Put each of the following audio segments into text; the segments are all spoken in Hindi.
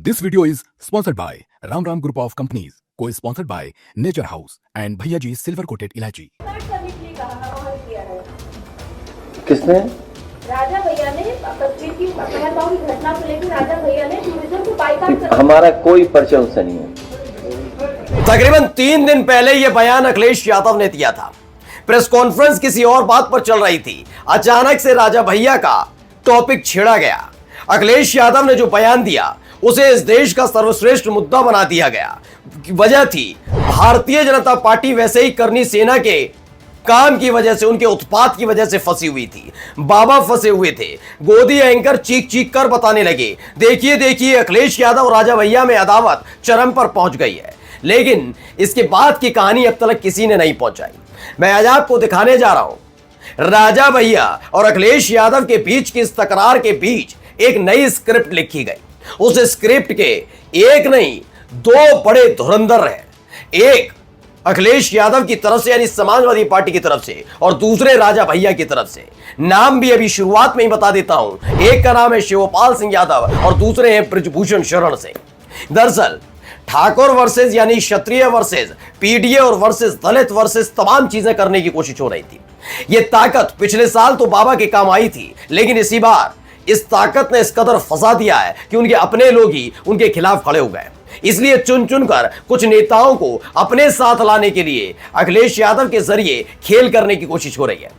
This video is sponsored by Ram Ram Group of Companies, co-sponsored by Nature House and Bhaiya Ji Silver Coated Ilaichi. करने के लिए कहा और किया है। किसने? राजा भैया ने कश्मीर की पहलगाम की घटना को लेकर राजा भैया ने टूरिज्म को बाइकाट कर हमारा कोई परिचय उससे नहीं है। तकरीबन 3 दिन पहले यह बयान अखिलेश यादव ने दिया था। प्रेस कॉन्फ्रेंस किसी और बात पर चल रही थी, अचानक से राजा भैया का टॉपिक छेड़ा गया। अखिलेश यादव ने जो बयान दिया उसे इस देश का सर्वश्रेष्ठ मुद्दा बना दिया गया। वजह थी भारतीय जनता पार्टी वैसे ही करनी सेना के काम की वजह से, उनके उत्पात की वजह से फंसी हुई थी। बाबा फंसे हुए थे। गोदी एंकर चीख चीख कर बताने लगे, देखिए देखिए अखिलेश यादव और राजा भैया में अदावत चरम पर पहुंच गई है। लेकिन इसके बाद की कहानी अब तक किसी ने नहीं पहुंचाई। मैं आज आपको दिखाने जा रहा हूं राजा भैया और अखिलेश यादव के बीच की इस तकरार के बीच एक नई स्क्रिप्ट लिखी गई। उस स्क्रिप्ट के एक नहीं 2 बड़े धुरंधर हैं। एक अखिलेश यादव की तरफ से यानी समाजवादी पार्टी की तरफ से और दूसरे राजा भैया की तरफ से। नाम भी अभी शुरुआत में ही बता देता हूं। एक का नाम है शिवपाल सिंह यादव और दूसरे हैं बृजभूषण शरण सिंह। दरअसल ठाकुर वर्सेस यानी क्षत्रिय वर्सेस पीडीए और वर्सेस दलित वर्सेस तमाम चीजें करने की कोशिश हो रही थी। यह ताकत पिछले साल तो बाबा के काम आई थी, लेकिन इसी बार इस ताकत ने इस कदर फंसा दिया है कि उनके अपने लोग ही उनके खिलाफ खड़े हो गए। इसलिए चुन चुनकर कुछ नेताओं को अपने साथ लाने के लिए अखिलेश यादव के जरिए खेल करने की कोशिश हो रही है।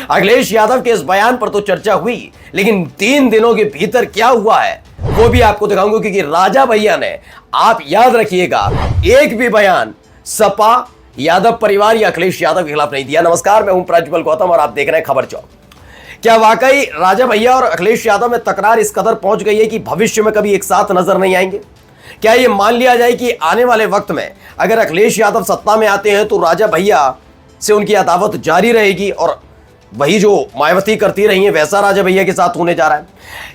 अखिलेश यादव के इस बयान पर तो चर्चा हुई, लेकिन 3 दिनों के भीतर क्या हुआ है वो भी आपको दिखाऊंगा, क्योंकि राजा भैया ने, आप याद रखिएगा, एक भी बयान सपा, यादव परिवार या अखिलेश यादव के खिलाफ नहीं दिया। नमस्कार, मैं हूं प्रज्वल गौतम और आप देख रहे हैं खबर चौक। क्या वाकई राजा भैया और अखिलेश यादव में तकरार इस कदर पहुंच गई है कि भविष्य में कभी एक साथ नजर नहीं आएंगे? क्या यह मान लिया जाए कि आने वाले वक्त में अगर अखिलेश यादव सत्ता में आते हैं तो राजा भैया से उनकी अदावत जारी रहेगी और वही जो मायावती करती रही है वैसा राजा भैया के साथ होने जा रहा है?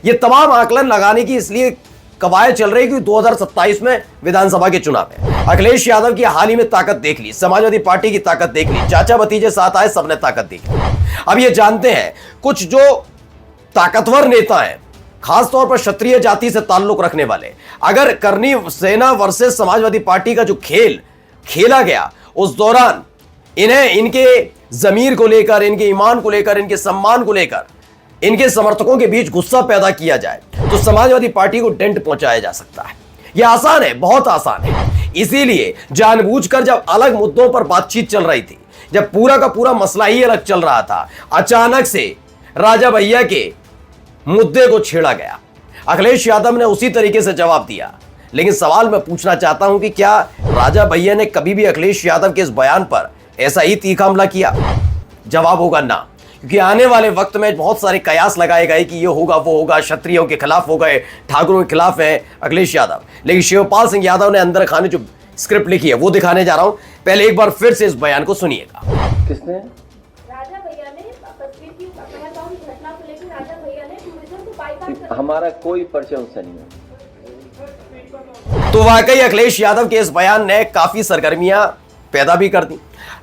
ये तमाम आकलन लगाने की इसलिए कवायद चल रही है कि 2027 में विधानसभा के चुनाव है। अखिलेश यादव की हाल ही में ताकत देख ली, समाजवादी पार्टी की ताकत देख ली, चाचा भतीजे साथ आए, सबने ताकत देख ली। अब ये जानते हैं कुछ जो ताकतवर नेता हैं, खासतौर पर क्षत्रिय जाति से ताल्लुक रखने वाले, अगर करनी सेना वर्सेस समाजवादी पार्टी का जो खेल खेला गया उस दौरान इन्हें इनके जमीर को लेकर, इनके ईमान को लेकर, इनके सम्मान को लेकर इनके समर्थकों के बीच गुस्सा पैदा किया जाए तो समाजवादी पार्टी को डेंट पहुंचाया जा सकता है। यह आसान है, बहुत आसान है। इसीलिए जानबूझकर जब अलग मुद्दों पर बातचीत चल रही थी, जब पूरा का पूरा मसला ही अलग चल रहा था, अचानक से राजा भैया के मुद्दे को छेड़ा गया। अखिलेश यादव ने उसी तरीके से जवाब दिया। लेकिन सवाल मैं पूछना चाहता हूं कि क्या राजा भैया ने कभी भी अखिलेश यादव के इस बयान पर ऐसा ही तीखा हमला किया? जवाब होगा ना, क्योंकि आने वाले वक्त में बहुत सारे कयास लगाए गए कि ये होगा वो होगा, क्षत्रियों के खिलाफ हो गए, ठाकुरों के खिलाफ है अखिलेश यादव। लेकिन शिवपाल सिंह यादव ने अंदर खाने जो स्क्रिप्ट लिखी है वो दिखाने जा रहा हूं। पहले एक बार फिर से इस बयान को सुनिएगा। किसने? राजा भैया ने कश्मीर की पहलगाम की घटना को लेकर राजा भैया ने टूरिज्म को बाइकाट कर हमारा कोई परिचय उससे नहीं है। तो वाकई अखिलेश यादव के इस बयान ने काफी सरगर्मियां पैदा भी कर दी।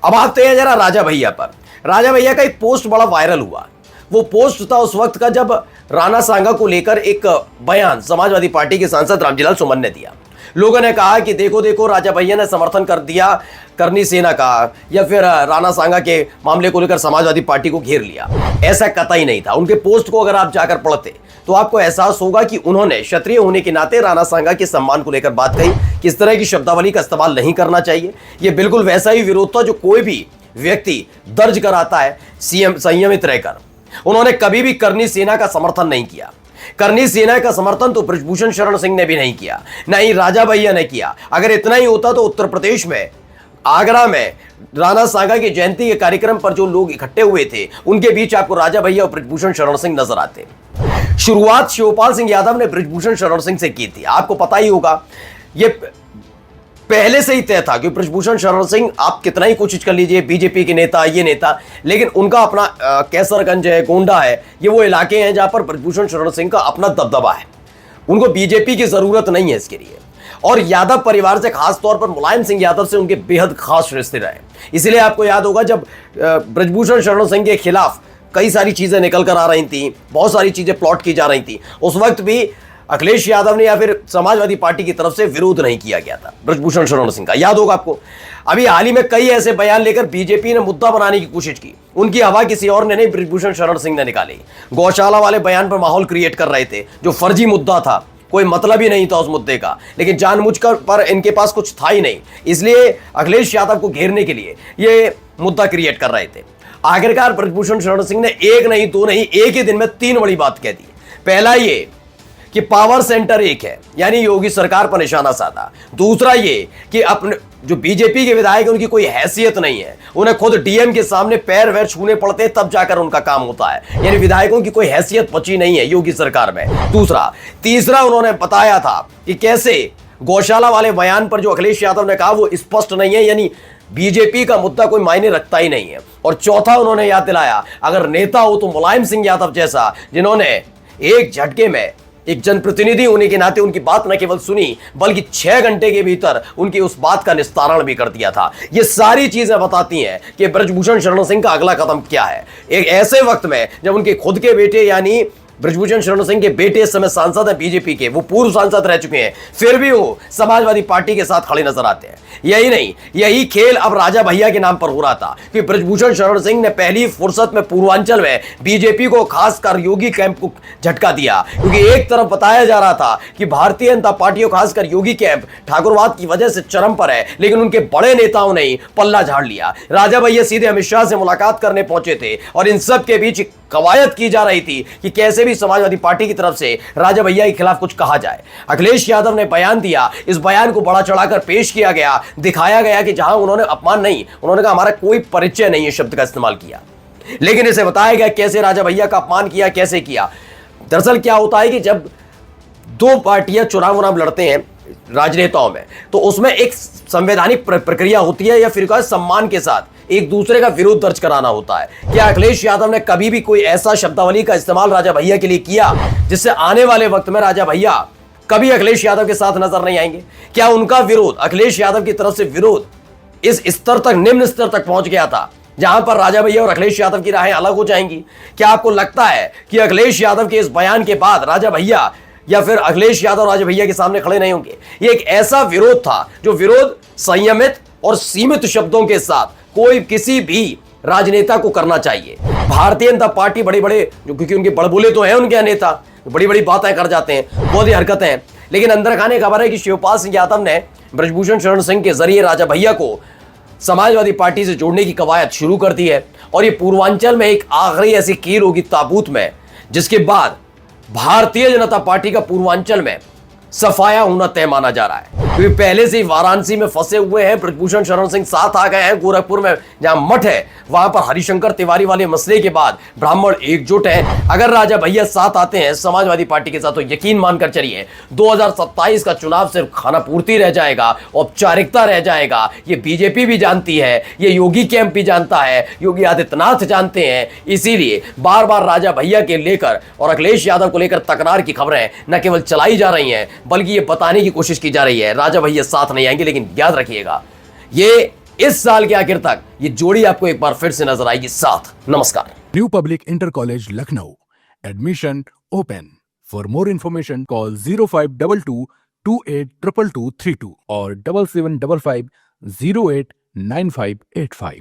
अब आते हैं जरा राजा भैया पर। राजा भैया का एक पोस्ट बड़ा वायरल हुआ। वो पोस्ट था उस वक्त का जब राणा सांगा को लेकर एक बयान समाजवादी पार्टी के सांसद रामजीलाल सुमन ने दिया। लोगों ने कहा कि देखो देखो राजा भैया ने समर्थन कर दिया करनी सेना का, या फिर राणा सांगा के मामले को लेकर समाजवादी पार्टी को घेर लिया। ऐसा कतई नहीं था। उनके पोस्ट को अगर आप जाकर पढ़ते तो आपको एहसास होगा कि उन्होंने क्षत्रिय होने के नाते राणा सांगा के सम्मान को लेकर बात कही, किस तरह की शब्दावली का इस्तेमाल नहीं करना चाहिए। यह बिल्कुल वैसा ही विरोध था जो कोई भी व्यक्ति दर्ज कराता है संयमित रहकर। उन्होंने कभी भी करनी सेना का समर्थन नहीं किया। करनी सेना का समर्थन तो बृजभूषण शरण सिंह ने भी नहीं किया, ना ही राजा भैया ने किया। अगर इतना ही होता तो उत्तर प्रदेश में आगरा में राणा सांगा की जयंती के कार्यक्रम पर जो लोग इकट्ठे हुए थे उनके बीच आपको राजा भैया और बृजभूषण शरण सिंह नजर आते। शुरुआत शिवपाल सिंह यादव ने बृजभूषण शरण सिंह से की थी। आपको पता ही होगा यह पहले से ही तय था कि बृजभूषण शरण सिंह, आप कितना ही कोशिश कर लीजिए, बीजेपी के नेता, ये नेता, लेकिन उनका अपना कैसरगंज है, गोंडा है, ये वो इलाके हैं जहां पर बृजभूषण शरण सिंह का अपना दबदबा है। उनको बीजेपी की जरूरत नहीं है इसके लिए। और यादव परिवार से, खासतौर पर मुलायम सिंह यादव से उनके बेहद खास रिश्ते रहे। इसलिए आपको याद होगा जब बृजभूषण शरण सिंह के खिलाफ कई सारी चीजें निकल कर आ रही थी, बहुत सारी चीजें प्लॉट की जा रही थी, उस वक्त भी अखिलेश यादव ने या फिर समाजवादी पार्टी की तरफ से विरोध नहीं किया गया था ब्रजभूषण शरण सिंह का। याद होगा आपको, अभी हाल ही में कई ऐसे बयान लेकर बीजेपी ने मुद्दा बनाने की कोशिश की। उनकी हवा किसी और ने नहीं, ब्रजभूषण शरण सिंह ने निकाली। गौशाला वाले बयान पर माहौल क्रिएट कर रहे थे, जो फर्जी मुद्दा था, कोई मतलब ही नहीं था उस मुद्दे का, लेकिन जानबूझकर पर इनके पास कुछ था ही नहीं, इसलिए अखिलेश यादव को घेरने के लिए ये मुद्दा क्रिएट कर रहे थे। आखिरकार ब्रजभूषण शरण सिंह ने एक नहीं, दो नहीं, एक ही दिन में 3 बड़ी बात कह दी। पहला ये कि पावर सेंटर एक है, यानी योगी सरकार पर निशाना साधा। दूसरा ये कि अपने जो बीजेपी के विधायक हैं उनकी कोई हैसियत नहीं है, उन्हें खुद डीएम के सामने पैर वैर छूने पड़ते हैं तब जाकर उनका काम होता है, यानी विधायकों की कोई हैसियत बची नहीं है योगी सरकार में। तीसरा उन्होंने बताया था कि कैसे गौशाला वाले बयान पर जो अखिलेश यादव ने कहा वो स्पष्ट नहीं है, यानी बीजेपी का मुद्दा कोई मायने रखता ही नहीं है। और चौथा उन्होंने याद दिलाया, अगर नेता हो तो मुलायम सिंह यादव जैसा, जिन्होंने एक झटके में एक जनप्रतिनिधि होने के नाते उनकी बात न केवल सुनी बल्कि 6 घंटे के भीतर उनकी उस बात का निस्तारण भी कर दिया था। ये सारी चीजें बताती हैं कि ब्रजभूषण शरण सिंह का अगला कदम क्या है, एक ऐसे वक्त में जब उनके खुद के बेटे यानी ब्रजभूषण शरण सिंह के बेटे इस समय सांसद है बीजेपी के, वो पूर्व सांसद रह चुके हैं, फिर भी वो समाजवादी पार्टी के साथ खड़े नजर आते हैं। यही नहीं, यही खेल अब राजा भैया के नाम पर हो रहा था कि ब्रजभूषण शरण सिंह ने पहली फुर्सत में पूर्वांचल में बीजेपी को, खासकर योगी कैंप को झटका दिया, क्योंकि एक तरफ बताया जा रहा था कि भारतीय जनता पार्टी, खासकर योगी कैंप, ठाकुरवाद की वजह से चरम पर है, लेकिन उनके बड़े नेताओं ने पल्ला झाड़ लिया। राजा भैया सीधे अमित शाह से मुलाकात करने पहुंचे थे और इन सब के बीच कवायद की जा रही थी कि कैसे भी समाजवादी पार्टी की तरफ से राजा भैया के खिलाफ कुछ कहा जाए। अखिलेश यादव ने बयान दिया, इस बयान को बड़ा चढ़ाकर पेश किया गया, दिखाया गया कि जहां उन्होंने अपमान नहीं, उन्होंने कहा हमारा कोई परिचय नहीं है शब्द का इस्तेमाल किया, लेकिन इसे बताया गया कैसे राजा भैया का अपमान किया, कैसे किया। दरअसल क्या होता है कि जब 2 पार्टियां चुनाव लड़ते हैं राजनेताओं में, तो उसमें एक संवैधानिक प्रक्रिया होती है, या फिर कहा सम्मान के साथ एक दूसरे का विरोध दर्ज कराना होता है। क्या अखिलेश यादव ने कभी भी कोई ऐसा शब्दावली का इस्तेमाल राजा भैया के लिए किया जिससे आने वाले वक्त में राजा भैया कभी अखिलेश यादव के साथ नजर नहीं आएंगे? क्या उनका विरोध, अखिलेश यादव की तरफ से विरोध इस स्तर तक, निम्न स्तर तक पहुंच गया था जहां पर राजा भैया और अखिलेश यादव की राहें अलग हो जाएंगी? क्या आपको लगता है कि अखिलेश यादव के इस बयान के बाद राजा भैया या फिर अखिलेश यादव राजा भैया के सामने खड़े नहीं होंगे? ये एक ऐसा विरोध था जो विरोध संयमित और सीमित शब्दों के साथ कोई किसी भी राजनेता को करना चाहिए। भारतीय जनता पार्टी बड़े बड़े, जो क्योंकि उनके बड़बोले तो हैं उनके नेता, बड़ी बड़ी बातें कर जाते हैं, बहुत ही हरकतें, लेकिन अंदर खाने खबर है कि शिवपाल सिंह यादव ने ब्रजभूषण शरण सिंह के जरिए राजा भैया को समाजवादी पार्टी से जोड़ने की कवायद शुरू कर दी है, और ये पूर्वांचल में एक आखिरी ऐसी कील होगी ताबूत में, जिसके बाद भारतीय जनता पार्टी का पूर्वांचल में सफाया होना तय माना जा रहा है। क्योंकि पहले से ही वाराणसी में फंसे हुए हैं, ब्रजभूषण शरण सिंह साथ आ गए हैं, गोरखपुर में जहां मठ है वहां पर हरिशंकर तिवारी वाले मसले के बाद ब्राह्मण एकजुट हैं। अगर राजा भैया साथ आते हैं समाजवादी पार्टी के साथ, तो यकीन मानकर चलिए 2027 का चुनाव सिर्फ खाना पूर्ति रह जाएगा, औपचारिकता रह जाएगा। ये बीजेपी भी जानती है, ये योगी कैंप भी जानता है, योगी आदित्यनाथ जानते हैं। इसीलिए बार बार राजा भैया के लेकर और अखिलेश यादव को लेकर तकरार की खबरें न केवल चलाई जा रही हैं, बल्कि ये बताने की कोशिश की जा रही है राजा भैया साथ नहीं आएंगे। लेकिन याद रखिएगा, ये इस साल के आखिर तक ये जोड़ी आपको एक बार फिर से नजर आएगी साथ। नमस्कार। New public inter college Lucknow, admission open. For more information call 0522 282232 और 7755 089585।